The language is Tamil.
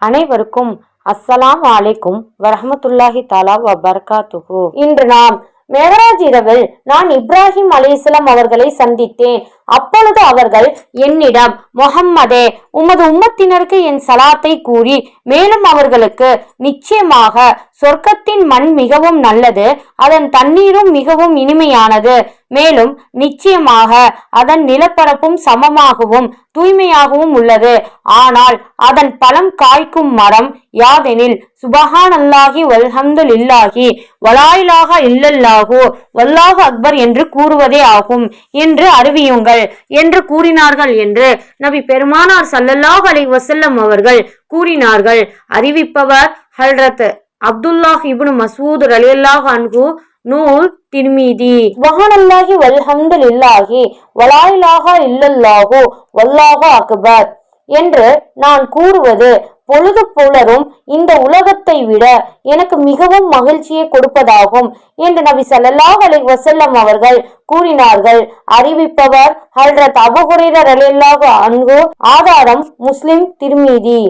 அனைவருக்கும் அஸ்ஸலாமு அலைக்கும் வரஹ்மத்துல்லாஹி தஆலா வபரகாத்துஹு. இன்று நாம் மேராஜ் இரவில் நான் இப்ராஹிம் அலைஹிஸ்ஸலாம் அவர்களை சந்தித்தேன். அப்பொழுது அவர்கள் என்னிடம், முஹம்மதே, உமது உம்மத்தினருக்கு என் சலாத்தை கூறி மேலும் அவர்களுக்கு, நிச்சயமாக சொர்க்கத்தின் மண் மிகவும் நல்லது, அதன் தண்ணீரும் மிகவும் இனிமையானது, மேலும் நிச்சயமாக அதன் நிலப்பரப்பும் சமமாகவும் தூய்மையாகவும் உள்ளது. ஆனால் அதன் பழம் காய்க்கும் மரம் யாதெனில் சுபஹானல்லாஹி வல்ஹம்துலில்லாஹி வலா இலாஹா இல்லல்லாஹு வல்லாஹு அக்பர் என்று கூறுவதே ஆகும் என்று அறிவியுங்கள் என்று கூறினார்கள் என்று நபி பெருமானார் ஸல்லல்லாஹு அலைஹி வஸல்லம் அவர்கள் கூறினார்கள். அறிவிப்பவர் ஹல்ரத் அப்துல்லாஹ் இப்னு மஸ்ஊத் ரலியல்லாஹு அன்ஹு, நூல் திர்மிதி. சுப்ஹானல்லாஹி வல்ஹம்துலில்லாஹி வலா இலாஹா இல்லல்லாஹு வல்லாஹு அக்பர் என்று நான் கூறுவது பொழுது புலரும் இந்த உலகத்தை விட எனக்கு மிகவும் மகிழ்ச்சியை கொடுப்பதாகும் என்று நபி ஸல்லல்லாஹு அலைஹி வஸல்லம் அவர்கள் கூறினார்கள். அறிவிப்பவர் ஹல்ரத் அபூ ஹுரைரா ரலியல்லாஹு அன்ஹு. ஆதாரம் முஸ்லிம், திர்மிதி.